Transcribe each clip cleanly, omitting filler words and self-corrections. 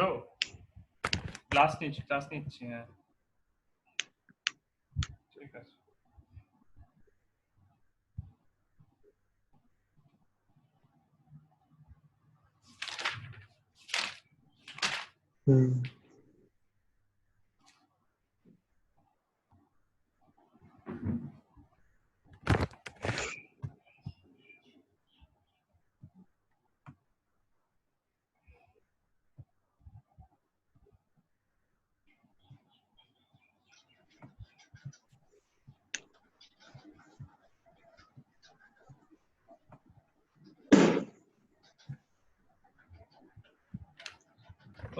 Hello, class নিচ্ছি হ্যাঁ, ঠিক আছে।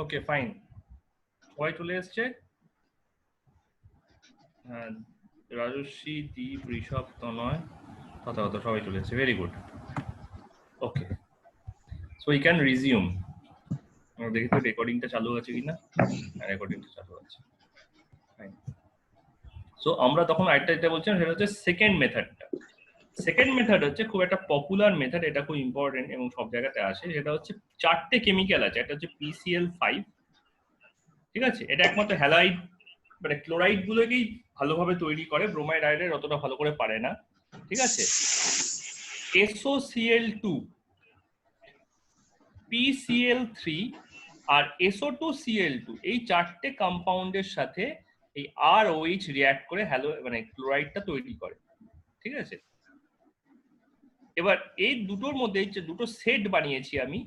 ওকে ফাইন, সবাই চলে এসছে। হ্যাঁ, রাজস্বী, দীপ, ঋষভ, তনয়, তথাগত সবাই চলে এসছে। Very good. Okay, so we can resume. দেখি তো রেকর্ডিংটা চালু আছে কিনা। রেকর্ডিংটা চালু আছে। ফাইন। সো আমরা তখন আরেকটা যেটা বলছিলাম সেটা হচ্ছে সেকেন্ড মেথডটা। সেকেন্ড মেথড হচ্ছে খুব একটা পপুলার মেথড, এটা খুব ইম্পর্টেন্ট এবং সব জায়গাতে আসে। সেটা হচ্ছে চারটে কেমিক্যাল আছে, একটা হচ্ছে PCl5, ঠিক আছে, এটা একমাত্র হ্যালাইড মানে ক্লোরাইড গুলোকেই ভালোভাবে তৈরি করে, ব্রোমাইড আয়োডাইড অতটা ভালো করে পারে না, ঠিক আছে। SOCl2, PCl3 আর SO2Cl2, এই চারটে কম্পাউন্ডের সাথে এই ROH রিঅ্যাক্ট করে হ্যালো মানে ক্লোরাইডটা তৈরি করে, ঠিক আছে। এবার এই দুটোর মধ্যে যে দুটো সেট বানিয়েছি আমি,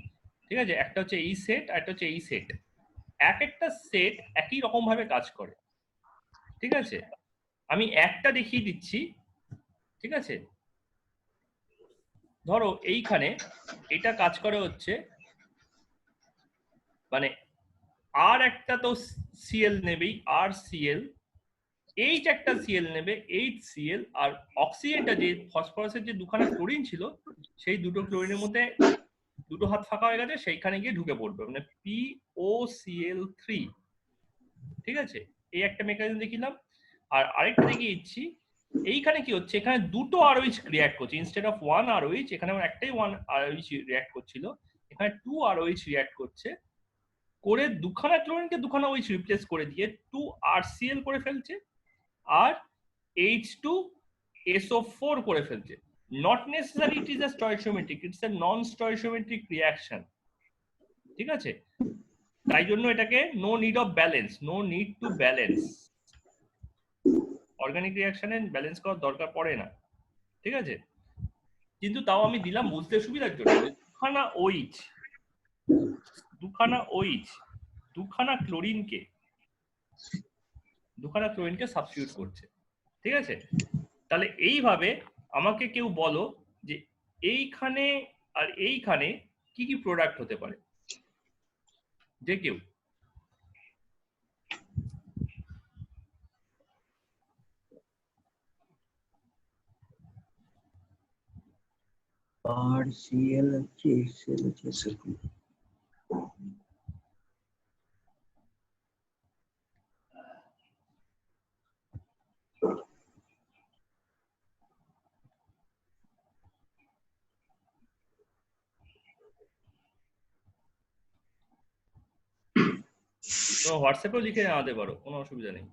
ঠিক আছে, একটা হচ্ছে এই সেট আর একটা হচ্ছে এই সেট। এক একটা সেট একই রকম ভাবে কাজ করে, ঠিক আছে। আমি একটা দেখিয়ে দিচ্ছি, ঠিক আছে। ধরো এইখানে এটা কাজ করে হচ্ছে মানে আর একটা তো সিএল নেবেই, আর সিএল, এইচ একটা সিএল নেবে, এইচ সিএল, আর অক্সিজেনটা যে ফসফরাসের যে দুখানা ক্লোরিন ছিল সেই দুটো ক্লোরিনের মধ্যে দুটো হাত ফাঁকা হয়ে গেছে, সেইখানে গিয়ে ঢুকে পড়বে, মানে POCl3, ঠিক আছে। এই একটা মেকানিজম দেখিলাম। আর আরেকটা দেখিয়ে দিচ্ছি, এইখানে কি হচ্ছে, এখানে দুটো আরওইচ রিঅ্যাক্ট করছে, ইনস্টেড অফ ওয়ান আরওইচ, এখানে আমার একটাই ওয়ান আরওইচ রিঅ্যাক্ট করছিল, এখানে টু আরওইচ রিঅ্যাক্ট করছে, করে দুখানা ক্লোরিনকে দুখানা ওইচ রিপ্লেস করে দিয়ে 2RCl করে ফেলছে আর H2SO4 করে ফেলছে। Not necessary it is a stoichiometric, it's a non stoichiometric reaction, ঠিক আছে। তাই জন্য এটাকে no need of balance, no need to balance, organic রিঅ্যাকশনে ব্যালেন্স করার দরকার পড়ে না, ঠিক আছে। কিন্তু তাও আমি দিলাম বুঝতে সুবিধার জন্য, দুখানা ওইচ দুখানা ক্লোরিনকে সাবস্টিটিউট করছে, ঠিক আছে। তাহলে এইভাবে আমাকে কেউ বলো যে এইখানে আর এইখানে কি কি প্রোডাক্ট হতে পারে, যে কেউ। RCl হচ্ছে HCl হচ্ছে SO2। তো হোয়াটসঅ্যাপেও লিখে জানাতে পারো, কোনো অসুবিধা নেই।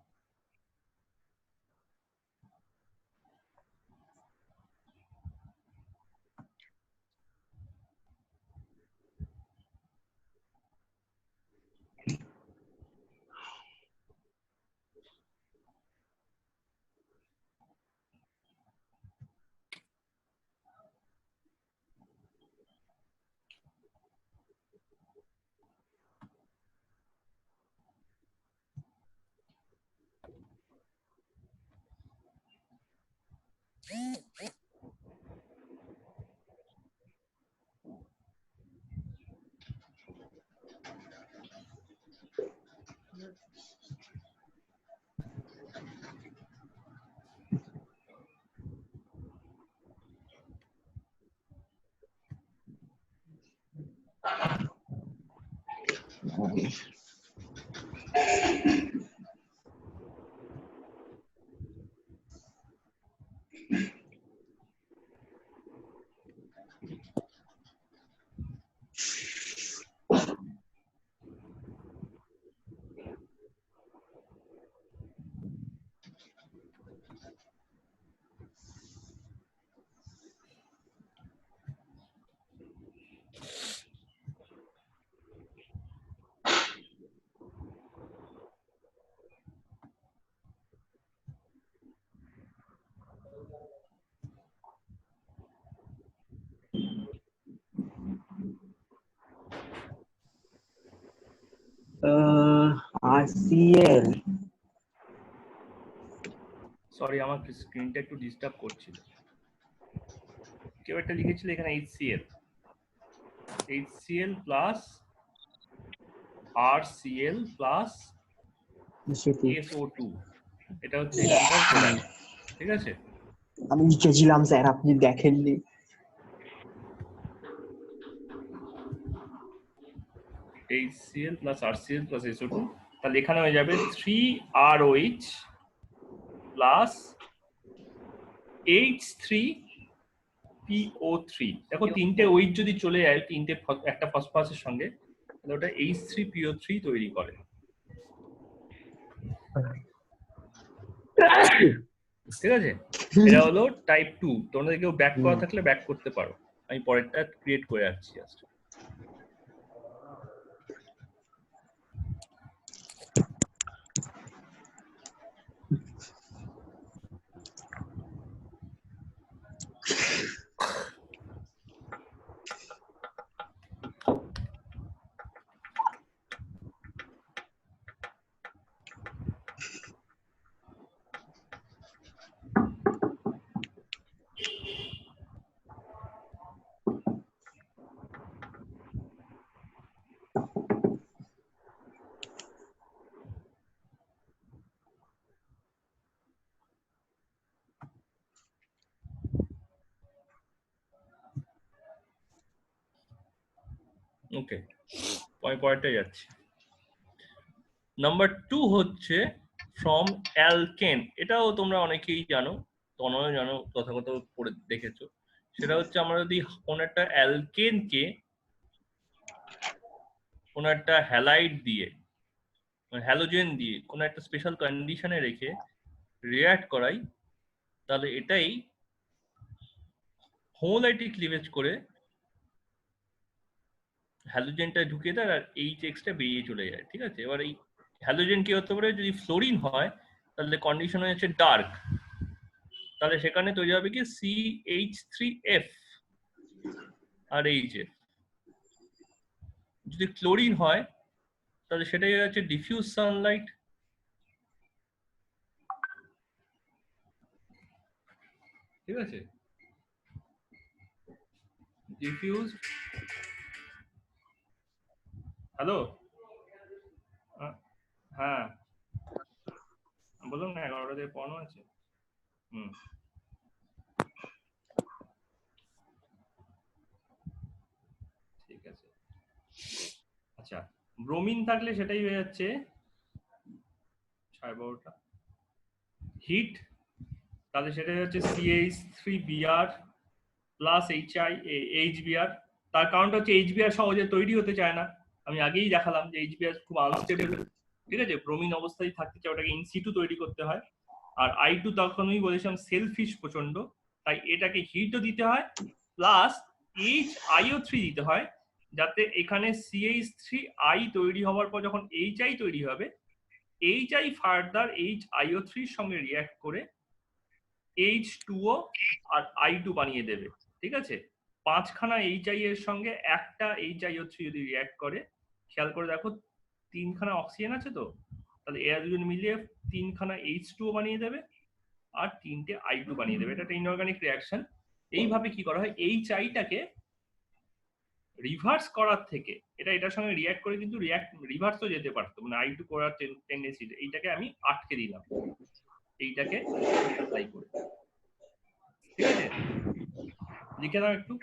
RCl সরি আমার স্ক্রিনটা একটু ডিস্টার্ব করছিল। কেউ একটা লিখেছিল এখানে HCl plus RCl plus SO2, এটা হচ্ছে এখানকার প্রোডাক্ট। ঠিক আছে, আমি লিখেছিলাম স্যার, আপনি দেখেননি। HCl plus RCl plus SO2, তাহলে এখানে হয়ে যাবে 3ROH প্লাস H3PO3। দেখো তিনটে OH যদি চলে যায় তিনটে একটা ফসফরাসের সঙ্গে, তাহলে ওটা H3PO3 তৈরি করে। ঠিক আছে, এটা হলো টাইপ 2। তোমরা কেউ ব্যাক করা থাকলে ব্যাক করতে পারো, আমি পরেরটা ক্রিয়েট করে রাখছি জাস্ট। ওকে, আমি পরেরটাই যাচ্ছি। নাম্বার 2 হচ্ছে ফ্রম অ্যালকেন। এটাও তোমরা অনেকেই জানো, তোমরাও জানো, তথাগত পড়ে দেখেছো। সেটা হচ্ছে আমরা যদি কোন একটা অ্যালকেনকে কোন একটা হ্যালাইড দিয়ে, হ্যালোজেন দিয়ে কোন একটা স্পেশাল কন্ডিশনে রেখে রিঅ্যাক্ট করাই, তাহলে এটাই হোমোলাইটিক ক্লিভেজ করে হ্যালোজেনটা ঢুকিয়ে দেয় আর HX-টা বেরিয়ে চলে যায়। ঠিক আছে, এবার এই হ্যালোজেন কি হতে পারে, যদি ফ্লোরিন হয় তাহলে কন্ডিশন হচ্ছে ডার্ক, তাহলে সেখানে তৈরি হবে কি CH3F আর HF। যদি ক্লোরিন হয় তাহলে সেটাই হচ্ছে ডিফিউজ সানলাইট। ঠিক আছে, ডিফিউজ। হ্যালো, হ্যাঁ বলুন না, 11টা থেকে পড়ানো আছে। ঠিক আছে, আচ্ছা ব্রোমিন থাকলে সেটাই হয়ে যাচ্ছে 12টা হিট, তাহলে সেটাই হচ্ছে CH3Br প্লাস HBr। তার কারণটা হচ্ছে HBr সহজে তৈরি হতে চায় না, আমি আগেই দেখালাম যে HBr খুব আনস্টেবল। ঠিক আছে, ব্রোমিন অবস্থায় থাকতে চায়, ওটাকে ইনসিটু তৈরি করতে হয়। আর I2 তখনই বলেছিলাম সেলফিশ প্রচন্ড, তাই এটাকে হিটও দিতে হয় প্লাস HiO3 দিতে হয়, যাতে এখানে CH3I তৈরি হওয়ার পর যখন HI তৈরি হবে, HI ফার্দার HiO3 এর সঙ্গে রিঅ্যাক্ট করে H2O আর I2 বানিয়ে দেবে। ঠিক আছে, 5খানা HI এর সঙ্গে একটা HiO3 যদি রিঅ্যাক্ট করে, খেয়াল করে দেখো 3খানা অক্সিজেন আছে, তো তাহলে এরা দুজন মিলিয়ে 3খানা H2O বানিয়ে দেবে আর 3টে I2 বানিয়ে দেবে। এটা একটা ইনঅর্গানিক রিঅ্যাকশন। এইভাবে কি করা হয়, HI-টাকে রিভার্স করার থেকে, এটার সঙ্গে রিঅ্যাক্ট করে কিন্তু রিভার্সও যেতে পারতো, মানে I2 করার টেন্ডেন্সি, এইটাকে আমি আটকে দিলাম এইটাকে অ্যাপ্লাই করে। ঠিক আছে, লিখে দাও একটু।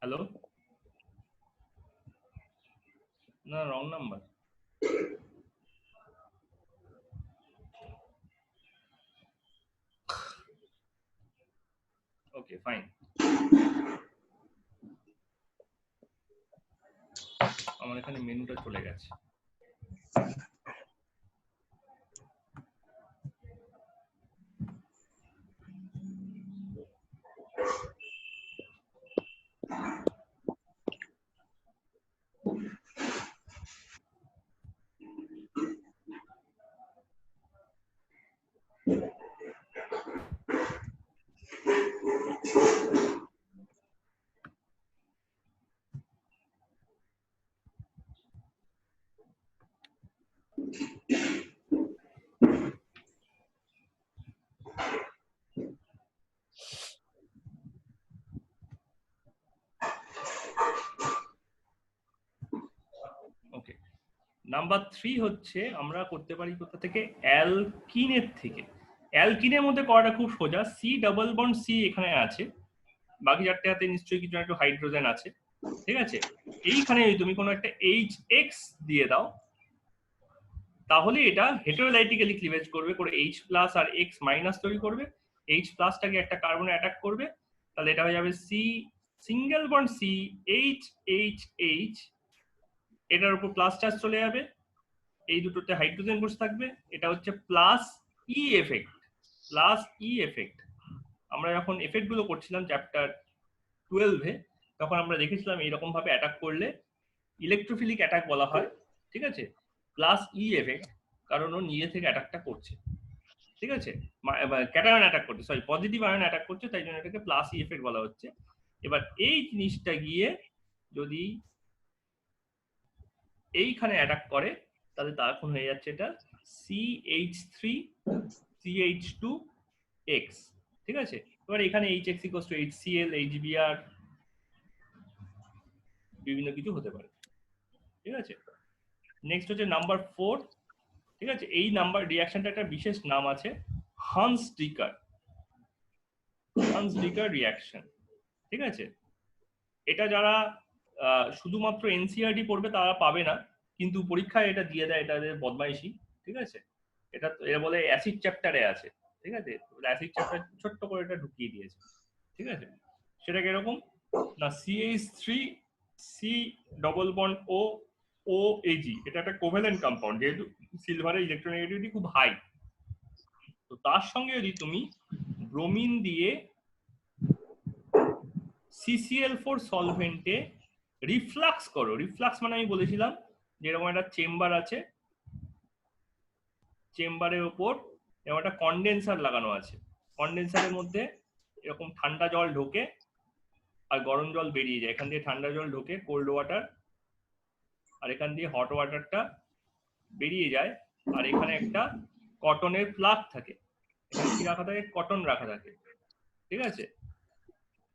হ্যালো, না রং নাম্বার। ওকে ফাইন, আমার এখানে মেনুটা চলে গেছে। নাম্বার 3 হচ্ছে আমরা করতে পারি কোথা থেকে, অ্যালকিনের থেকে। অ্যালকিনের মধ্যে করাটা খুব সোজা, সি ডাবল বন্ড সি এখানে আছে, বাকি চারটে হাতে নিশ্চয়ই কিছু একটা হাইড্রোজেন আছে, ঠিক আছে। এইখানে যদি তুমি কোনো একটা HX দিয়ে দাও তাহলে এটা হেটেরোলাইটিক্যালি ক্লিভেজ করবে, করে H প্লাস আর X মাইনাস তৈরি করবে, H প্লাসটাকে একটা কার্বনে অ্যাটাক করবে, তাহলে এটা হয়ে যাবে C single bond C H, এটার উপর প্লাস চার্জ চলে যাবে, এই দুটোতে হাইড্রোজেন বসে থাকবে, এটা হচ্ছে plus E effect. Plus E effect আমরা যখন এফেক্ট গুলো করছিলাম চ্যাপ্টার 12-এ তখন আমরা দেখেছিলাম এইরকম ভাবে অ্যাটাক করলে ইলেকট্রোফিলিক অ্যাটাক বলা হয়, ঠিক আছে। প্লাস ই এফেক্ট কারণ ও নিজে থেকে অ্যাটাকটা করছে, ঠিক আছে, ক্যাটায়ন অ্যাটাক করছে, সরি পজিটিভ আয়ন অ্যাটাক করছে, তাই জন্য এটাকে প্লাস ই এফেক্ট বলা হচ্ছে। এবার এই জিনিসটা গিয়ে যদি এইখানে অ্যাটাক করে তাহলে তখন হয়ে যাচ্ছে এটা CH3CH2X, ঠিক আছে। এবার এখানে HX = HCl, HBr বিভিন্ন কিছু হতে পারে, ঠিক আছে। নেক্সট হচ্ছে নাম্বার 4, ঠিক আছে। এই নাম্বার রিঅ্যাকশনটা একটা বিশেষ নাম আছে, হান্স-ডিকার রিঅ্যাকশন, ঠিক আছে। এটা যারা শুধুমাত্র এনসিআরটি পড়বে তারা পাবে না, কিন্তু পরীক্ষায় এটা দিয়ে দেয়, এটা বদমাইশি, ঠিক আছে। এটা এরা বলে অ্যাসিড চ্যাপ্টারে আছে, ঠিক আছে, অ্যাসিড চ্যাপ্টার ছোট্ট করে এটা ঢুকিয়ে দিয়েছে, ঠিক আছে। সেটা কিরকম না, CH3C ডবল বন্ড OAG, এটা একটা কোভ্যালেন্ট কম্পাউন্ড, যেহেতু সিলভারের ইলেকট্রোনেগেটিভিটি খুব হাই, তো তার সঙ্গে যদি তুমি ব্রোমিন দিয়ে CCl4 সলভেন্টে রিফ্লাক্স করো, রিফ্লাক্স মানে আমি বলেছিলাম যে এরকম একটা চেম্বার আছে, চেম্বারের উপর এরকম একটা কন্ডেন্সার লাগানো আছে, কন্ডেন্সারের মধ্যে এরকম ঠান্ডা জল ঢোকে আর গরম জল বেরিয়ে যায়, এখান দিয়ে ঠান্ডা জল ঢোকে কোল্ড ওয়াটার, আর এখান দিয়ে হট ওয়াটারটা বেরিয়ে যায়, আর এখানে একটা কটনের প্লাগ থাকে, এখানে কি রাখা থাকে, কটন রাখা থাকে, ঠিক আছে।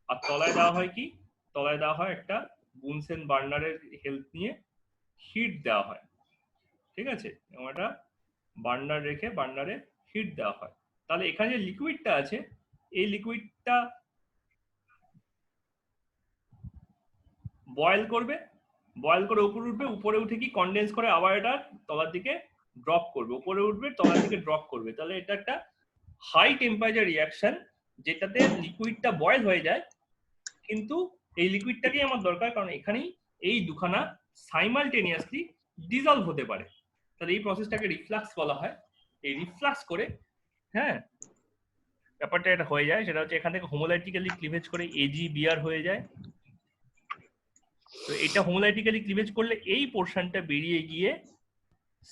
আর তলায় দেওয়া হয় কি, তলায় দেওয়া হয় একটা বুনসেন বার্নারের হেল্প নিয়ে হিট দেওয়া হয়, ঠিক আছে, এবং একটা বার্নার রেখে বার্নারে হিট দেওয়া হয়। তাহলে এখানে যে লিকুইডটা আছে এই লিকুইডটা বয়েল করবে, বয়েল করে উপরে উঠবে, উপরে উঠে কি কনডেন্স করে আবার এটা তলার দিকে ড্রপ করবে, উপরে উঠবে তলার দিকে ড্রপ করবে, তাহলে এটা একটা হাই টেম্পারেচার রিঅ্যাকশন যেটাতে লিকুইডটা বয়েল হয়ে যায়, কিন্তু এই লিকুইডটাকেই আমার দরকার, কারণ এখানেই এই দুখানা সাইমালটেনিয়াসলি ডিজলভ হতে পারে, তাহলে এই প্রসেসটাকে রিফ্লাক্স বলা হয়। এই রিফ্লাক্স করে, হ্যাঁ, ব্যাপারটা এটা হয়ে যায়, সেটা হচ্ছে এখান থেকে হোমোলাইটিক্যালি ক্লিভেজ করে AgBr হয়ে যায়। তো এটা হোমোলাইটিক্যালি ক্লিভেজ করলে এই পোর্শনটা বেরিয়ে গিয়ে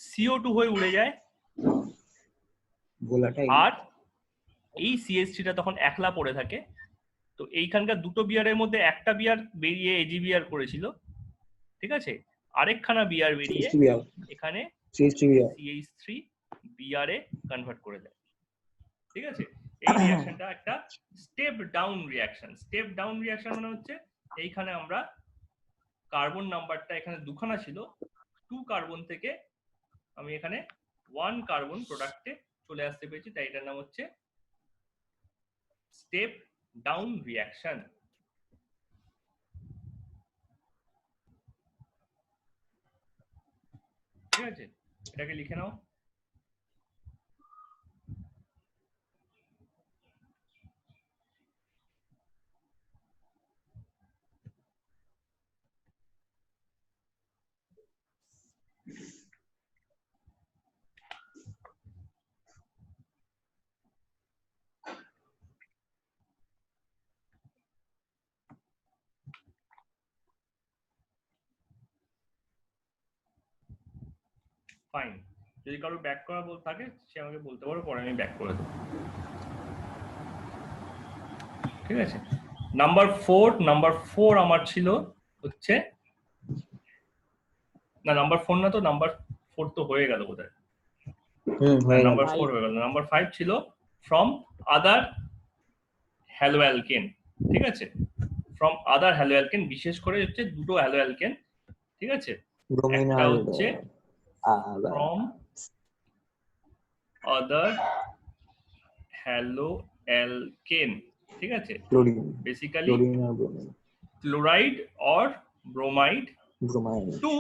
CO2 হয়ে উড়ে যায়, আর এই CH3টা তখন একলা পড়ে থাকে। তো এইখানকার দুটো বিয়ারের মধ্যে একটা বিয়ার বেরিয়ে AgBr করেছিল, ঠিক আছে, আরেকখানা বিয়ার বেরিয়ে এখানে CH3Br এ কনভার্ট করে দেয়, ঠিক আছে। এই রিঅ্যাকশনটা একটা step down reaction. Step down reaction মানে হচ্ছে এইখানে আমরা কার্বন নাম্বারটা এখানে দুখানা ছিল, 2 কার্বন থেকে আমি এখানে 1 কার্বন প্রোডাক্টে চলে আসতে পেরেছি, তাই এটার নাম হচ্ছে স্টেপ ডাউন রিঅ্যাকশন, ঠিক আছে। এটাকে লিখে নাও। ফাইন, যদি কারো ব্যাক করা থাকে সে আমাকে বলতে পারো, পরে আমি ব্যাক করে দেবো, ঠিক আছে। নাম্বার 4 আমার ছিল হচ্ছে, না নাম্বার 4 না, তো নাম্বার 4 তো হয়ে গেল কোথায়, নাম্বার 4 হয়ে গেল। নাম্বার 5 ছিল ফ্রম আদার হ্যালোঅ্যালকেন, ঠিক আছে, ফ্রম আদার হ্যালোঅ্যালকেন, বিশেষ করে হচ্ছে দুটো হ্যালোঅ্যালকেন, ঠিক আছে, একটা হচ্ছে from other haloalkane, ঠিক আছে, chlorine, basically chlorine or bromine, chloride or bromide bromine. to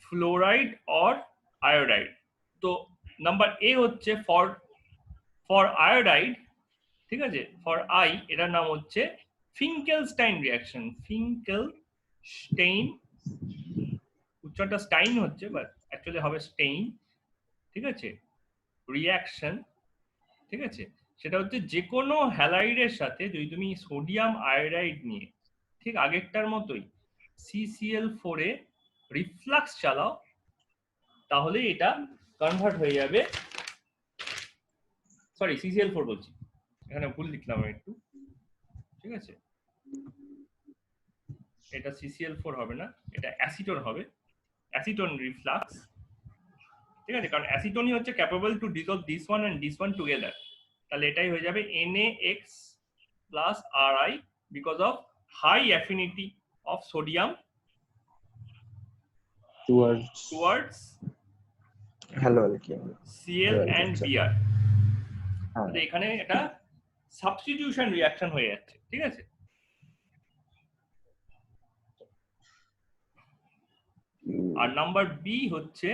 fluoride or iodide. তো নাম্বার এ হচ্ছে ফর আয়োডাইড, ঠিক আছে, ফর আই এটার নাম হচ্ছে ফিঙ্কেলস্টাইন রিঅ্যাকশন। ফিঙ্কেলস্টাইন, উচ্চারণটা স্টাইন হচ্ছে বাট অ্যাকচুয়ালি হবে স্টেইন, ঠিক আছে, রিঅ্যাকশন, ঠিক আছে। সেটা হচ্ছে যে কোনো হ্যালাইডের সাথে যদি তুমি সোডিয়াম আয়োডাইড নিয়ে ঠিক আগেরটার মতোই CCl4 এ রিফ্লাক্স চালাও, তাহলে এটা কনভার্ট হয়ে যাবে, সরি CCl4 বলছি, এখানে ভুল লিখলাম একটু, ঠিক আছে, এটা CCl4 হবে না, এটা অ্যাসিটোন হবে, অ্যাসিটোন রিফ্লাক্স, ঠিক আছে, কারণ অ্যাসিটোনই হচ্ছে capable to dissolve this one and this one together, তাহলে এটাই হয়ে যাবে NaX plus Ri because of high affinity of sodium towards haloalkane. Cl and Br। হ্যাঁ। তাহলে এখানে এটা সাবস্টিটিউশন রিঅ্যাকশন হয়ে যাচ্ছে, ঠিক আছে। আর নাম্বার বি হচ্ছে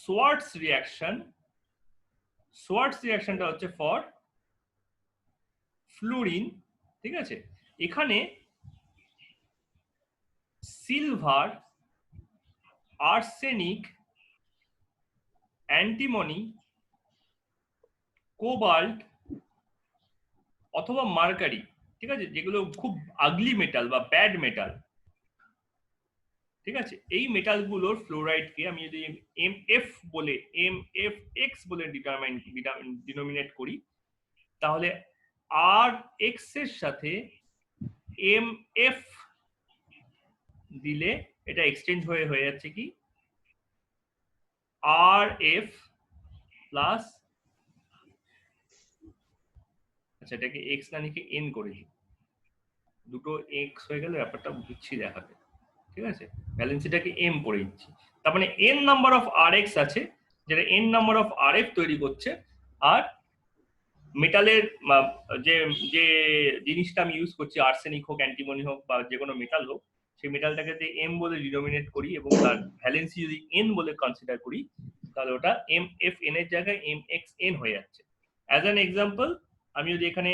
সোয়ার্টস রিঅ্যাকশন। সোয়ার্টস রিঅ্যাকশনটা হচ্ছে ফর ফ্লুরিন, ঠিক আছে। এখানে সিলভার, আর্সেনিক, অ্যান্টিমনি, কোবাল্ট অথবা মার্কারি, ঠিক আছে, যেগুলো খুব আগলি মেটাল বা ব্যাড মেটাল, ঠিক আছে, এই মেটালগুলোর ফ্লোরাইডকে আমি যদি MF বলে ডিনোমিনেট করি, তাহলে RX এর সাথে MF দিলে এটা এক্সচেঞ্জ হয়ে যাচ্ছে কি RF প্লাস, আচ্ছা এটাকে X না লিখে N করে দিই, দুটো X হয়ে গেলে ব্যাপারটা বুঝছি দেখাতে, ঠিক আছে, ভ্যালেন্সিটাকে M করে দিচ্ছি, তার মানে N নাম্বার অফ RX আছে, যেটা N নাম্বার অফ RF তৈরি করছে। আর মেটালের যে যে জিনিসটা আমি ইউজ করছি, আর্সেনিক হোক, অ্যান্টিমনি হোক বা যে কোনো মেটাল হোক, সেই মেটালটাকে যদি M বলে ডিনোমিনেট করি এবং তার ভ্যালেন্সি যদি N বলে কনসিডার করি, তাহলে ওটা MFN এর জায়গায় MXN হয়ে যাচ্ছে। অ্যাজ অ্যান এক্সাম্পল, আমি যদি এখানে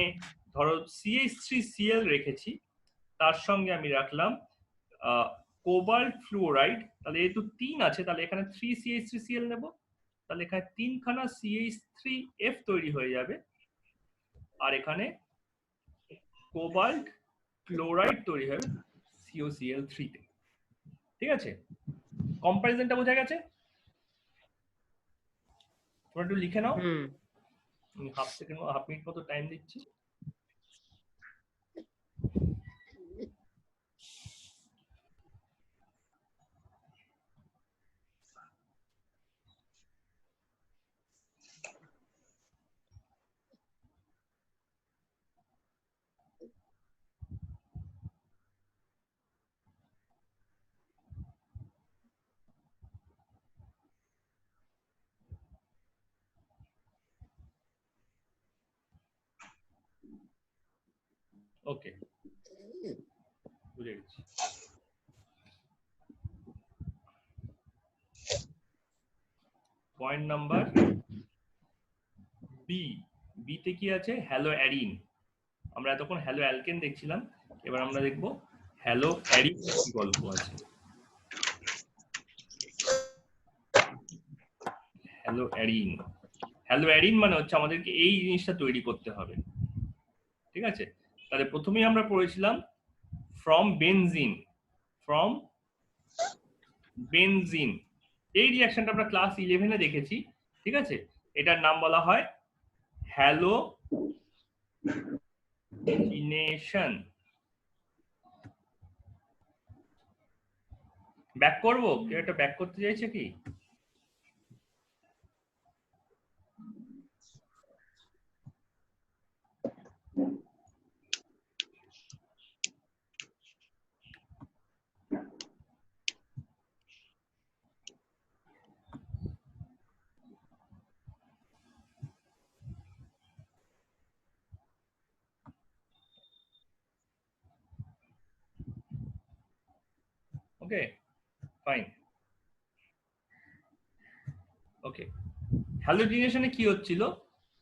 ধরো CH3Cl রেখেছি, তার সঙ্গে আমি রাখলাম কোবাল্ট ফ্লুওরাইড, তাহলে যেহেতু 3 আছে তাহলে এখানে 3CH3Cl নেব, তাহলে এখানে 3খানা CH3F তৈরি হয়ে যাবে, আর এখানে কোবাল্ট ক্লোরাইড তৈরি হবে COCl3 তে, ঠিক আছে। কম্পারিজনটা বোঝা গেছে? তোমরা একটু লিখে নাও, আমি হাফ মিনিট মতো টাইম দিচ্ছি। ওকে, বুঝে গেছি। পয়েন্ট নাম্বার বি, বিতে কি আছে? Hello arene. আমরা এতক্ষণ হ্যালো অ্যালকেন দেখছিলাম, এবার আমরা দেখব হ্যালো অ্যারিন কি গল্প আছে। হ্যালো অ্যারিন, হ্যালো অ্যারিন মানে হচ্ছে আমাদেরকে এই জিনিসটা তৈরি করতে হবে, ঠিক আছে। তাহলে প্রথমেই আমরা পড়েছিলাম ফ্রম বেনজিন, ফ্রম বেনজিন, এই রিঅ্যাকশনটা আমরা ক্লাস 11 এ দেখেছি, ঠিক আছে। এটার নাম বলা হয় হ্যালোজিনেশন। ব্যাক করবো, কেউ একটা ব্যাক করতে চাইছে কি? Okay fine. ওকে, হ্যালোজিনেশনে কি হচ্ছিল,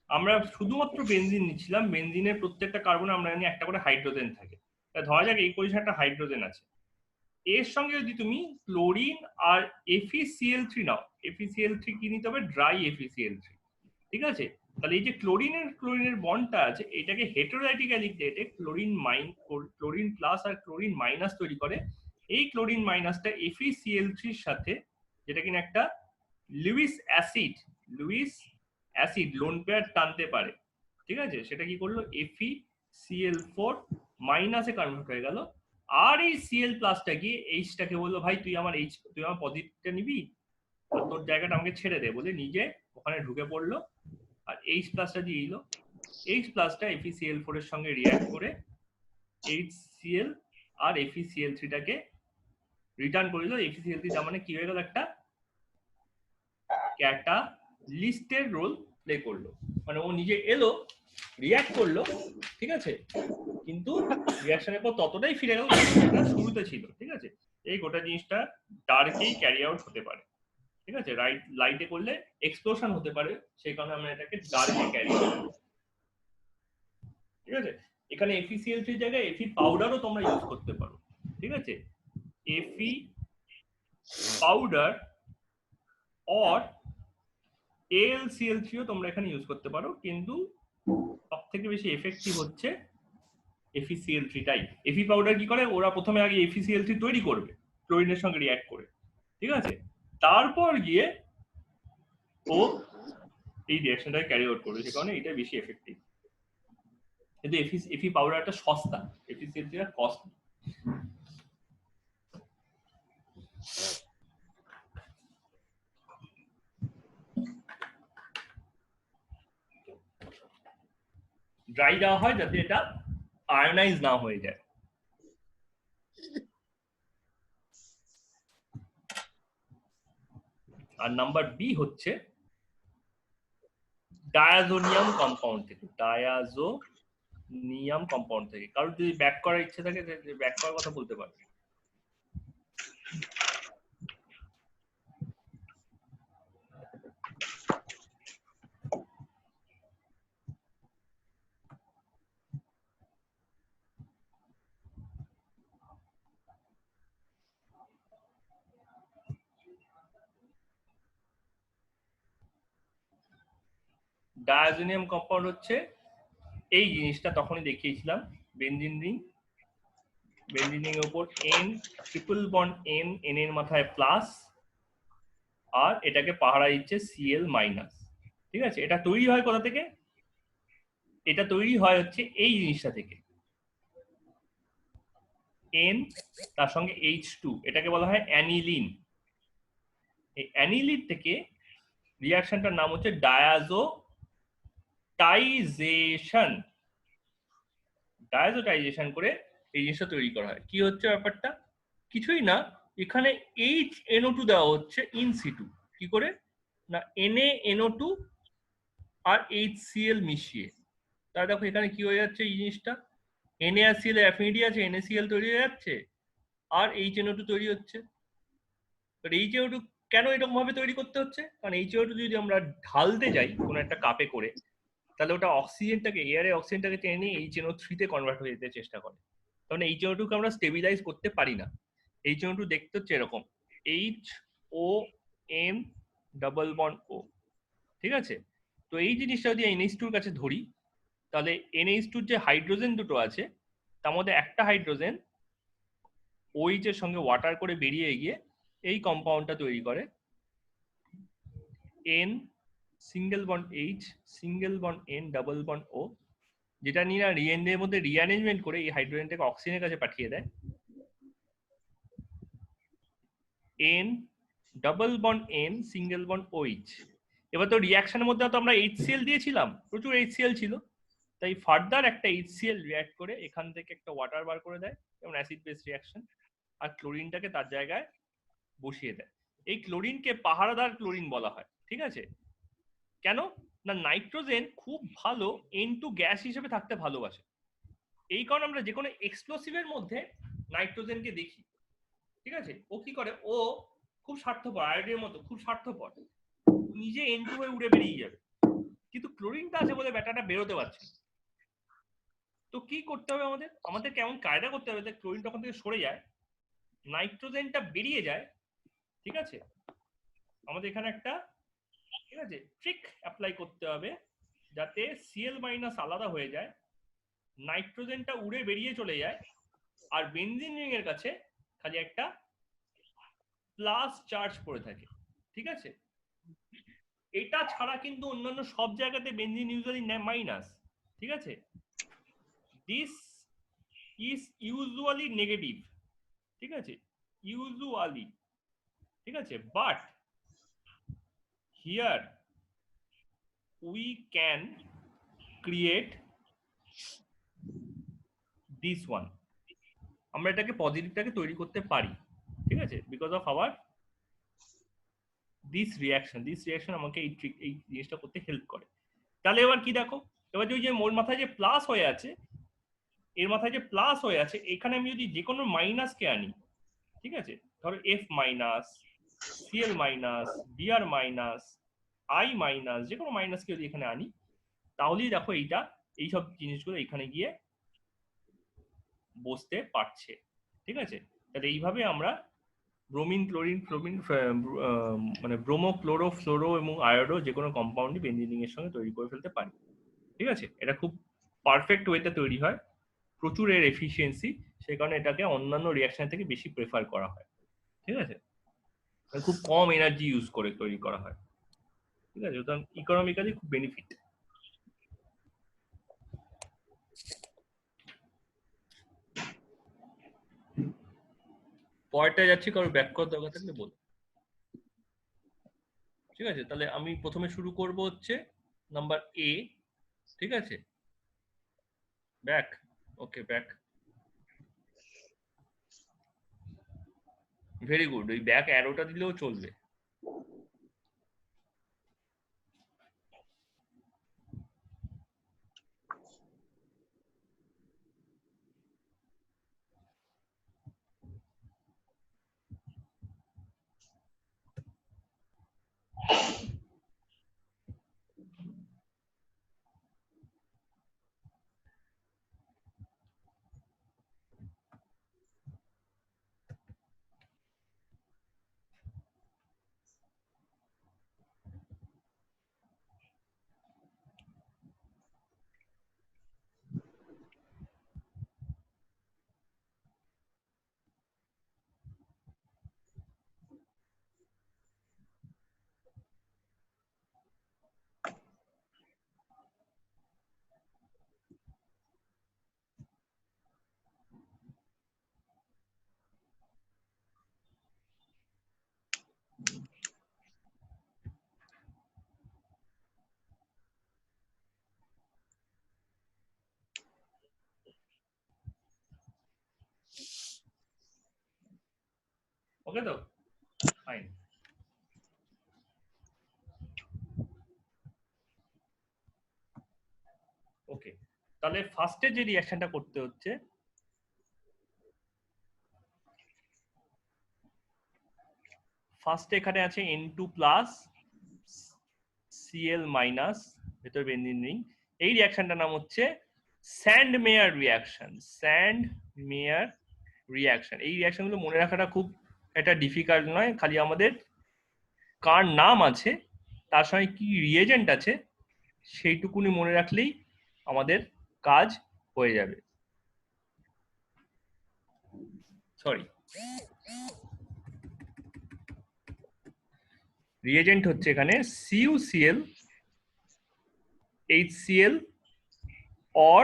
আমরা শুধুমাত্র বেনজিন নিচ্ছিলাম, বেনজিনের প্রত্যেকটা কার্বনে আমরা জানি একটা করে হাইড্রোজেন থাকে। তা ধরা যাক এই পজিশনে একটা হাইড্রোজেন আছে, এর সঙ্গে যদি তুমি ক্লোরিন আর FeCl3 নাও, FeCl3 কি নিতে হবে, ড্রাই FeCl3, ঠিক আছে। তাহলে এই যে ক্লোরিনের বন্ডটা আছে, এটাকে হেটেরোজাইটিক্যালি প্লেটে ক্লোরিন প্লাস আর ক্লোরিন মাইনাস তৈরি করে। এই ক্লোরিন মাইনাসটা FeCl3 এর সাথে, যেটা কিনা একটা লুইস অ্যাসিড লোন পেয়ার টানতে পারে, ঠিক আছে, সেটা কি করলো, FeCl4 মাইনাসে কনভার্ট হয়ে গেল। আর এই Cl প্লাসটা গিয়ে এইচটাকে বললো, ভাই তুই আমার পজিটিভটা নিবি, আর তোর জায়গাটা আমাকে ছেড়ে দে, বলে নিজে ওখানে ঢুকে পড়লো, আর H প্লাসটা দিয়ে দিল। H প্লাসটা FeCl4 এর সঙ্গে রিঅ্যাক্ট করে HCl আর FeCl3 টাকে রিটার্ন করে দিল। FeCl3 তার মানে কি হয়ে গেল, একটা ক্যাটালিস্টের রোল প্লে করলো, মানে ও নিজে এলো, রিঅ্যাক্ট করলো, ঠিক আছে, কিন্তু রিঅ্যাকশনের পর ততটাই ফিরে গেল যেটা শুরুতে ছিল, ঠিক আছে। এই গোটা জিনিসটা ডার্কেই ক্যারি আউট হতে পারে, ঠিক আছে, লাইটে করলে এক্সপ্লোশন হতে পারে, সেই কারণে আমরা এটাকে ডার্কে ক্যারি আউট করি, ঠিক আছে। এখানে FeCl3 এর জায়গায় Fe পাউডারও তোমরা ইউজ করতে পারো, ঠিক আছে, Fe পাউডার অর AlCl3 ও তোমরা এখানে ইউজ করতে পারো, কিন্তু সব থেকে বেশি এফেক্টিভ হচ্ছে FeCl3 টাই। Fe পাউডার কি করে, ওরা প্রথমে আগে FeCl3 তৈরি করবে ক্লোরিনের সঙ্গে রিঅ্যাক্ট করে, ঠিক আছে, তারপর গিয়ে ও এই রিঅ্যাকশনটাকে ক্যারি আউট করবে, সে কারণে এটা বেশি এফেক্টিভ। কিন্তু Fe পাউডারটা সস্তা, FeCl3 টা কস্টলি। ড্রাই দেওয়া হয় যাতে এটা আয়নাইজ না হয়ে যায়। আর নাম্বার বি হচ্ছে ডায়াজোনিয়াম কম্পাউন্ড থেকে, কারোর যদি ব্যাক করার ইচ্ছে থাকে ব্যাক করার কথা বলতে পারে। ডায়াজোনিয়াম কম্পাউন্ড হচ্ছে এই জিনিসটা তখনই দেখিয়েছিলাম, বেনজিন রিং এর উপর N ট্রিপল বন্ড N এর মাথায় প্লাস, আর এটাকে পাহারা দিচ্ছে Cl মাইনাস, ঠিক আছে। এটা তৈরি হয় কোথা থেকে, এটা তৈরি হয় হচ্ছে এই জিনিসটা থেকে, N তার সঙ্গে H2, এটাকে বলা হয় অ্যানিলিন। এই অ্যানিলিন থেকে রিঅ্যাকশনটার নাম হচ্ছে ডায়াজোটাইজেশন করে এই জিনিসটা তৈরি করা হয়। কি হচ্ছে ব্যাপারটা, কিছুই না, এখানে HNO2 দেওয়া হচ্ছে ইন সিটু, কি করে না, NaNO2 আর HCl মিশিয়ে। তাহলে দেখো এখানে কি হয়ে যাচ্ছে, এই জিনিসটা Na আর Cl এর অ্যাফিনিটি আছে, NaCl তৈরি হয়ে যাচ্ছে, আর HNO2 তৈরি হচ্ছে। HNO2 কেন এরকম ভাবে তৈরি করতে হচ্ছে, কারণ HNO2 যদি আমরা ঢালতে যাই কোনো একটা কাপে করে, তাহলে ওটা অক্সিজেনটাকে, এয়ারে অক্সিজেনটাকে টেনে নিয়ে HNO3 তে কনভার্ট হয়ে যেতে চেষ্টা করে, কারণ HNO2 কে আমরা স্টেবিলাইজ করতে পারি না। HNO2 দেখতে হচ্ছে এরকম, HON ডাবল বন্ড O, ঠিক আছে। তো এই জিনিসটা যদি NH2 এর কাছে ধরি, তাহলে NH2 যে হাইড্রোজেন দুটো আছে, তার মধ্যে একটা হাইড্রোজেন OH এর সঙ্গে ওয়াটার করে বেরিয়ে গিয়ে এই কম্পাউন্ডটা তৈরি করে, N single bond H single bond N double bond O, যেটা নিয়ে রিএনএর মধ্যে রিঅ্যারেঞ্জমেন্ট করে এই হাইড্রোজেনটাকে অক্সিজেনের কাছে পাঠিয়ে দেয়। N double bond N single bond OH। এবার তো রিঅ্যাকশনের মধ্যে তো আমরা HCl দিয়েছিলাম, প্রচুর HCl ছিল, তাই ফার্দার একটা HCl রিঅ্যাক্ট করে এখান থেকে একটা ওয়াটার বার করে দেয়, যেমন অ্যাসিড বেস রিঅ্যাকশন, আর ক্লোরিনটাকে তার জায়গায় বসিয়ে দেয়। এই ক্লোরিনকে পাহারাদার ক্লোরিন বলা হয়, ঠিক আছে। কেন না, নাইট্রোজেন খুব ভালো N2 গ্যাস হিসেবে থাকতে ভালোবাসে, এই কারণে আমরা যে কোনো এক্সপ্লোসিভের মধ্যে নাইট্রোজেনকে দেখি, ঠিক আছে, ও কি করে, ও খুব স্বার্থপর, আয়োডিনের মতো খুব স্বার্থপর, নিজে N2 হয়ে উড়ে বেরিয়ে যাবে, কিন্তু ক্লোরিনটা আছে বলে ব্যাটাটা বেরোতে পারছে না। তো কি করতে হবে আমাদের, আমাদের কেমন কায়দা করতে হবে যে ক্লোরিন তখন থেকে সরে যায়, নাইট্রোজেনটা বেরিয়ে যায়, ঠিক আছে, আমাদের এখানে একটা, ঠিক আছে, ট্রিক অ্যাপ্লাই করতে হবে যাতে Cl মাইনাস আলাদা হয়ে যায়, নাইট্রোজেনটা উড়ে বেরিয়ে চলে যায়, আর বেনজিন রিং এর কাছে খালি একটা প্লাস চার্জ পড়ে থাকে, ঠিক আছে। এটা ছাড়া কিন্তু অন্যান্য সব জায়গাতে বেনজিন ইউজুয়ালি মাইনাস, ঠিক আছে, দিস ইজ ইউজুয়ালি নেগেটিভ, ঠিক আছে, ইউজুয়ালি, ঠিক আছে, but here we can create this one, আমরা এটাকে পজিটিভটাকে তৈরি করতে পারি, ঠিক আছে, because of our this reaction আমাকে এই জিনিসটা করতে হেল্প করে। তাহলে এবার কি দেখো, এবার ওই যে মোর মাথায় যে প্লাস হয়ে আছে, এর মাথায় যে প্লাস হয়ে আছে, এখানে আমি যদি যে কোনো মাইনাসকে আনি, ঠিক আছে, ধরো F minus, Cl minus, Br minus, I minus, যে কোনো মাইনাসকে যদি এখানে আনি, তাহলেই দেখো এইটা, এইসব জিনিসগুলো এখানে গিয়ে বসতে পারছে, ঠিক আছে। তাহলে এইভাবে আমরা ব্রোমিন, ক্লোরিন, ফ্লোরিন, মানে ব্রোমো, ক্লোরো, ফ্লোরো এবং আয়োডো যে কোনো কম্পাউন্ডই বেনজিন এর সঙ্গে তৈরি করে ফেলতে পারি, ঠিক আছে। এটা খুব পারফেক্ট ওয়েতে তৈরি হয়, প্রচুর এর এফিসিয়েন্সি, সেই কারণে এটাকে অন্যান্য রিয়াকশন থেকে বেশি প্রেফার করা হয়, ঠিক আছে, খুব কম এনার্জি ইউজ করে তৈরি করা হয়, ঠিক আছে, সুতরাং ইকোনমিক্যালি খুব বেনিফিট। পরেরটা যাচ্ছি, কারো ব্যাক করার দরকার থাকলে বল, ঠিক আছে। তাহলে আমি প্রথমে শুরু করব হচ্ছে নাম্বার এ, ঠিক আছে, ব্যাক, ওকে ব্যাক, ভেরি গুড, ওই ব্যাক অ্যারোটা দিলেও চলবে। ওকে তো, ফাইন। ওকে, তাহলে ফার্স্টে যে রিঅ্যাকশনটা করতে হচ্ছে, ফার্স্টে এখানে আছে N2 প্লাস Cl মাইনাস, ভেতর বেনজিন রিং, এই রিঅ্যাকশনটার নাম হচ্ছে স্যান্ডমেয়ার রিঅ্যাকশন, স্যান্ডমেয়ার রিঅ্যাকশন। এই রিঅ্যাকশনগুলো মনে রাখাটা খুব একটা ডিফিকাল্ট নয়, খালি আমাদের কার নাম আছে, তার সঙ্গে কি রিয়েজেন্ট আছে, সেইটুকুনি মনে রাখলেই আমাদের কাজ হয়ে যাবে। সরি, রিয়েজেন্ট হচ্ছে এখানে CuCl, HCl or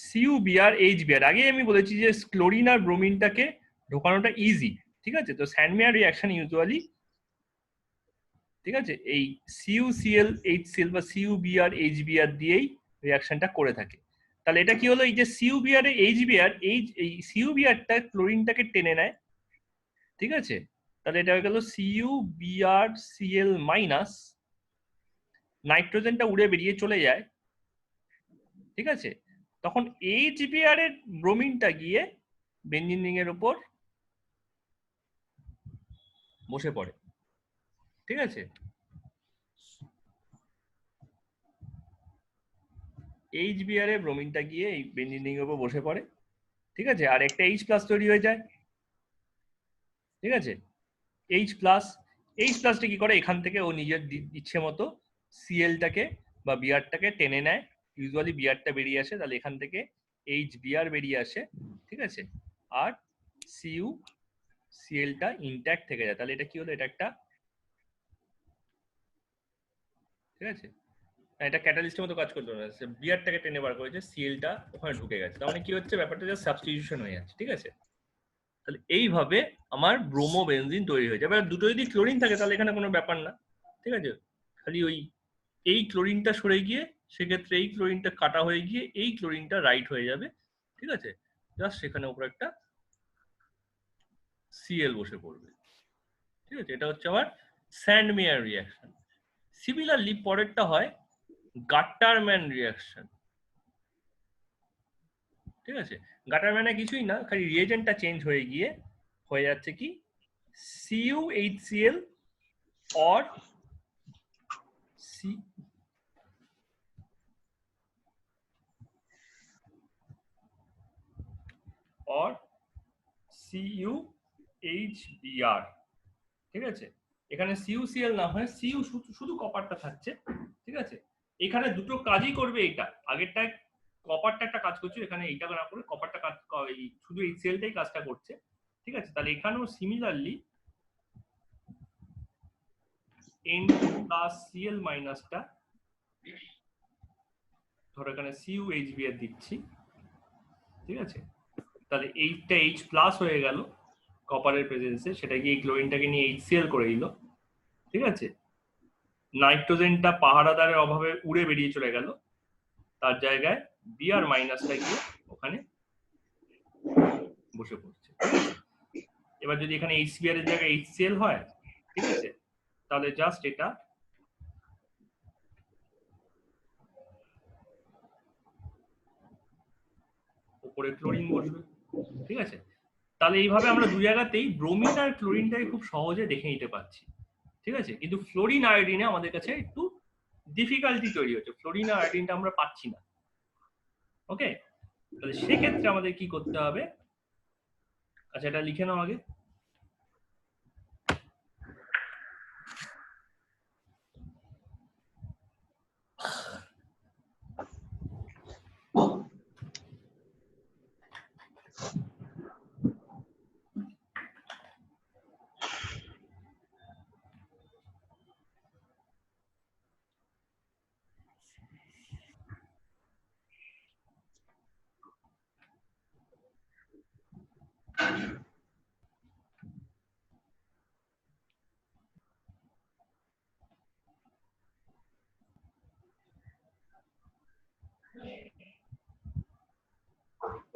CuBr, HBr। আগে আমি বলেছি যে ক্লোরিন আর ব্রোমিনটাকে ঢোকানোটা ইজি, ঠিক আছে। তো স্যান্ডমেয়ার রিঅ্যাকশন ইউজুয়ালি, ঠিক আছে, এই CuCl, HCl বা CuBr, HBr দিয়েই রিঅ্যাকশনটা করে থাকে। তাহলে এটা কি হলো, এই যে CuBr এ HBr, এই CuBrটা ক্লোরিনটাকে টেনে নেয়, ঠিক আছে। তাহলে এটা হয়ে গেল CuBrCl মাইনাস, নাইট্রোজেনটা উড়ে বেরিয়ে চলে যায়, ঠিক আছে। তখন HBr এর ব্রোমিনটা গিয়ে বেনজিন রিং এর উপর বসে পড়ে, ঠিক আছে? HBr এ ব্রোমিনটা গিয়ে এই বেঞ্জিন রিংয়ের উপর বসে পড়ে, ঠিক আছে? আর একটা H প্লাস তৈরি হয়ে যায়, ঠিক আছে? H প্লাসটা কি করে, এখান থেকে ও নিজের ইচ্ছে মতো সিএলটাকে বা বিআরটাকে টেনে নেয়। ইউজুয়ালি বিআরটা বেরিয়ে আসে, তাহলে এখান থেকে HBr বেরিয়ে আসে, ঠিক আছে? আর সিইউ সিএলটা ইনট্যাক্ট থেকে যায়, তাহলে এটা কি হলো, এটা একটা, ঠিক আছে, এটা ক্যাটালিস্টের মতো কাজ করতে না, বিআরটাকে টেনে বার করেছে, সিএলটা ওখানে ঢুকে গেছে, তার মানে কি হচ্ছে, ব্যাপারটা জাস্ট সাবস্টিটিউশন হয়ে যাচ্ছে, ঠিক আছে? তাহলে এইভাবে আমার ব্রোমো বেনজিন তৈরি হয়ে যাবে। আর দুটো যদি ক্লোরিন থাকে তাহলে এখানে কোনো ব্যাপার না, ঠিক আছে? খালি ওই এই ক্লোরিনটা সরে গিয়ে সেক্ষেত্রে এই ক্লোরিনটা কাটা হয়ে গিয়ে এই ক্লোরিনটা রাইট হয়ে যাবে, ঠিক আছে? জাস্ট সেখানে উপরে একটা সিএল বসে পড়বে, ঠিক আছে? এটা হচ্ছে আমার স্যান্ডমেয়ার রিয়াকশন। সিমিলারলি পরেরটা হয় গাট্টারম্যান রিয়াকশন, ঠিক আছে? গাট্টারম্যানে কিছুই না, খালি রিয়েজেন্টটা চেঞ্জ হয়ে গিয়ে হয়ে যাচ্ছে কি CuHCl or CuHBr, ঠিক আছে? এখানে CuCl না হয় Cu শুধু কপারটা থাকছে, ঠিক আছে? এখানে দুটো কাজই করবে, এটা আগেরটা কপারটা একটা কাজ করছে, এখানে এইটা না করে কপারটা কাজ, শুধু HClটাই কাজটা করছে, ঠিক আছে? তাহলে এখানেও সিমিলারলি N+Cl মাইনাসটা, ধরো এখানে CuHBr দিচ্ছি, ঠিক আছে? তাহলে এইটা H প্লাস হয়ে গেল কপারের প্রেজেন্সে, সেটা গিয়ে ক্লোরিনটাকে নিয়ে HCl করে দিল, ঠিক আছে? নাইট্রোজেনটা পাহারাদারের অভাবে উড়ে বেরিয়ে চলে গেল, তার জায়গায় Br মাইনাসটা গিয়ে ওখানে বসে পড়ছে। এবার যদি এখানে HBr এর জায়গায় HCl হয়, ঠিক আছে, তাহলে জাস্ট এটা উপরে ক্লোরিন বসবে, ঠিক আছে? তাহলে এইভাবে আমরা দু জায়গাতেই ব্রোমিন আর ক্লোরিনটাকে খুব সহজে দেখে নিতে পারছি, ঠিক আছে? কিন্তু ফ্লোরিন আয়োডিনে আমাদের কাছে একটু ডিফিকাল্টি তৈরি হচ্ছে, ফ্লোরিন আর আয়োডিনটা আমরা পাচ্ছি না, ওকে? তাহলে সেক্ষেত্রে আমাদের কি করতে হবে, আচ্ছা এটা লিখে নাও আগে।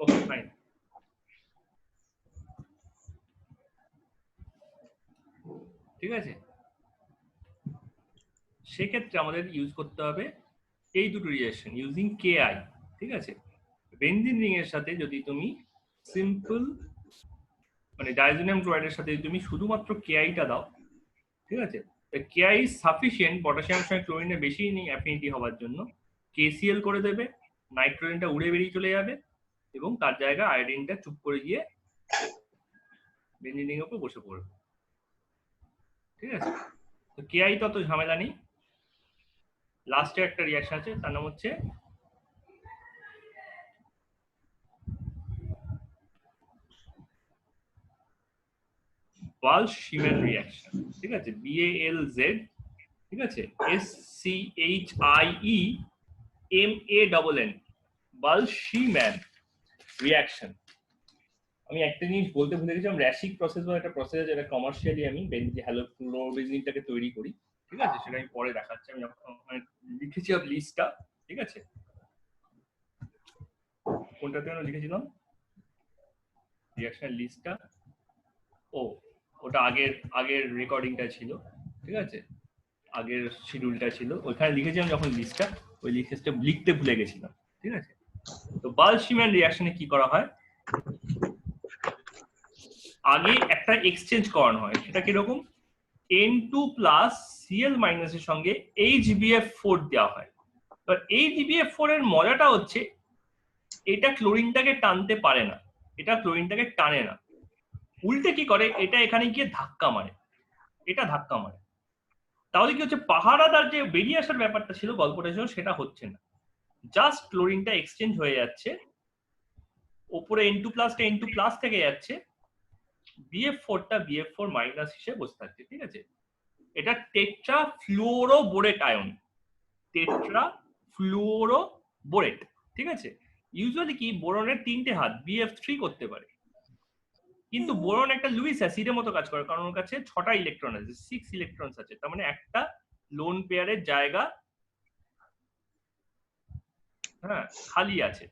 ওকে ফাইন, ঠিক আছে? সেক্ষেত্রে আমাদের ইউজ করতে হবে এই দুটো রিঅ্যাকশন ইউজিং KI, ঠিক আছে? বেনজিন রিং এর সাথে যদি তুমি সিম্পল মানে ডাইজোনিয়াম ক্লোরাইডের সাথে যদি তুমি শুধুমাত্র KI-টা দাও, ঠিক আছে, KI সাফিসিয়েন্ট পটাশিয়ামের সঙ্গে ক্লোরিনের বেশি অ্যাফিনিটি হওয়ার জন্য KCl করে দেবে, নাইট্রোজেনটা উড়ে বেরিয়ে চলে যাবে এবং তার জায়গায় আয়োডিনটা চুপ করে গিয়ে বেনজিন রিং এর উপর বসে পড়বে, ঠিক আছে? তো KI তো অত ঝামেলা নেই। লাস্টে একটা রিঅ্যাকশন আছে, তার নাম হচ্ছে বাল্শ-শিমেন রিঅ্যাকশন, ঠিক আছে? BALZ, ঠিক আছে, SCHIEMANN, বাল্শ-শিমেন রিঅ্যাকশন। আমি একটা জিনিস বলতে ভুলে গেছিলাম, র্যাশিক প্রসেস বা একটা প্রসেস যেটা কমার্শিয়ালি আমি হ্যালোফ্লোরোবেনজিনটাকে তৈরি করি, ঠিক আছে? সেটা আমি পরে দেখাচ্ছি, আমি যখন লিখেছি লিস্টটা, ঠিক আছে? কোনটাতে আমি লিখেছিলাম রিঅ্যাকশনের লিস্টটা? ও ওটা আগের রেকর্ডিংটা ছিল, ঠিক আছে? আগের শিডিউলটা ছিল, ওইখানে লিখেছিলাম যখন লিস্টটা, ওই লিস্টটা লিখতে ভুলে গেছিলাম, ঠিক আছে? তো বাল্শ-শিমেন রিঅ্যাকশনে কি করা হয়, আগে একটা এক্সচেঞ্জ করানো হয়, সেটা কিরকম, N2 প্লাস Cl মাইনাস এর সঙ্গে HBF4 দেওয়া হয়। এবার HBF4 এর মজাটা হচ্ছে এটা ক্লোরিনটাকে টানতে পারে না, এটা ক্লোরিনটাকে টানে না, উল্টে কি করে এটা এখানে গিয়ে ধাক্কা মারে, এটা ধাক্কা মারে। তাহলে কি হচ্ছে, পাহারাদার যে বেরিয়ে আসার ব্যাপারটা ছিল গল্পটা ছিল সেটা হচ্ছে না, জাস্ট ক্লোরিনটা এক্সচেঞ্জ হয়ে যাচ্ছে, ওপরে N2 প্লাসটা N2 প্লাস থেকে যাচ্ছে, BF4টা BF4 মাইনাস হিসেবে বসে থাকছে। ঠিক আছে, এটা টেট্রা ফ্লুওরোবোরেট আয়ন, টেট্রা ফ্লুওরোবোরেট। ঠিক আছে, ইউজুয়ালি কি বোরনের 3টে হাত BF3 করতে পারে, কিন্তু বোরন একটা লুইস অ্যাসিডের মতো কাজ করে, কারণ ওর কাছে 6টা ইলেকট্রন আছে, 6 ইলেকট্রনস আছে, তার মানে একটা লোন পেয়ারের জায়গা হ্যাঁ খালি আছে।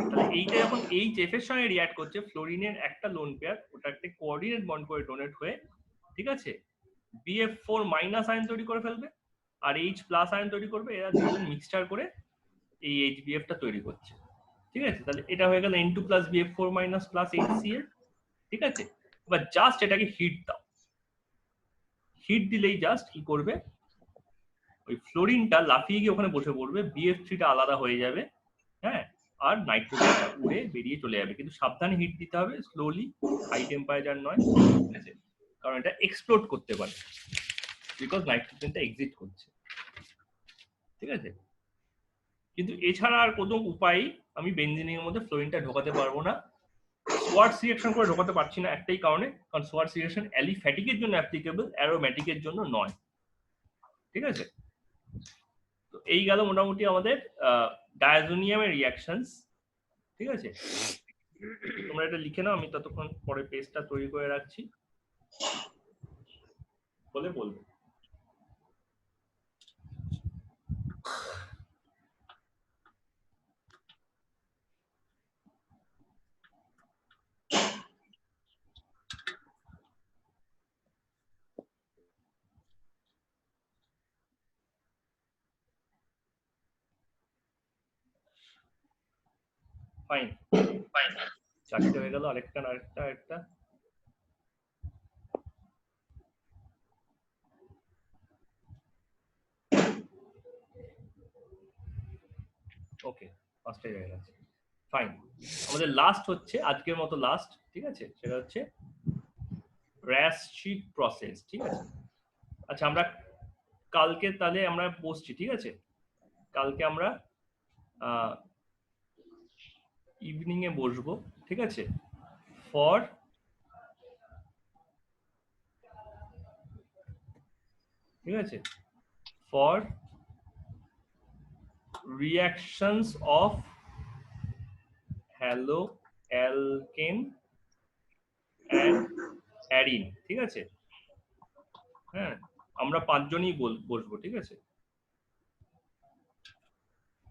তাহলে এইটা যখন HF এর সঙ্গে রিঅ্যাক্ট করছে, ফ্লোরিনের একটা লোন পেয়ার ওটা একটা কোঅর্ডিনেট বন্ড করে ডোনেট হয়ে, ঠিক আছে, BF4 মাইনাস আয়ন তৈরি করে ফেলবে আর H প্লাস আয়ন তৈরি করবে, এরা দুজন মিক্সচার করে এই HBF টা তৈরি করছে। ঠিক আছে, তাহলে এটা হয়ে গেল N2 plus BF4 minus plus HCl। ঠিক আছে, এবার জাস্ট এটাকে হিট দাও, হিট দিলেই জাস্ট কি করবে, ওই ফ্লোরিনটা লাফিয়ে গিয়ে ওখানে বসে পড়বে, BF3টা আলাদা হয়ে যাবে, হ্যাঁ, আর নাইট্রোজেনটা উড়ে বেরিয়ে চলে যাবে। কিন্তু সাবধানে হিট দিতে হবে, স্লোলি, হাই টেম্পারেচার নয়। ঠিক আছে, কারণ এটা এক্সপ্লোড করতে পারে, বিকজ নাইট্রোজেনটা এক্সিট করছে। ঠিক আছে, কিন্তু এছাড়া আর কোনো উপায় আমি বেনজিনের মধ্যে ফ্লোরিনটা ঢোকাতে পারবো না। সোয়ার্টস রিঅ্যাকশন করে ঢোকাতে পারছি না একটাই কারণে, কারণ সোয়ার্টস রিঅ্যাকশন অ্যালিফ্যাটিকের জন্য অ্যাপ্লিকেবল, অ্যারোম্যাটিকের জন্য নয়। ঠিক আছে, তো এই গেল মোটামুটি আমাদের ডায়াজোনিয়ামের রিঅ্যাকশনস। ঠিক আছে, তোমরা এটা লিখে নাও, আমি ততক্ষণ পরে পেজটা তৈরি করে রাখছি, বলে বলবো। ফাইন, চারটে হয়ে গেল, আরেকটা আরেকটা আরেকটা। ওকে, পাঁচটাই হয়ে গেছে, ফাইন। আমাদের লাস্ট হচ্ছে আজকের মতো লাস্ট, ঠিক আছে, সেটা হচ্ছে র্যাসচিক প্রসেস। ঠিক আছে, আচ্ছা আমরা কালকে তাহলে আমরা বসছি, ঠিক আছে, কালকে আমরা ইভিনিং এ বসবো, ঠিক আছে, ফর ঠিক আছে for reactions of hello alkane and arene. ঠিক আছে, হ্যাঁ, আমরা 5 জনই বসবো। ঠিক আছে,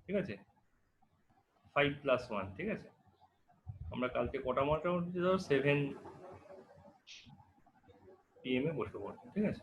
ঠিক আছে, 5+1। ঠিক আছে, আমরা কালকে কটা মোটামুটি 7 PM এ বসে পড়বো। ঠিক আছে।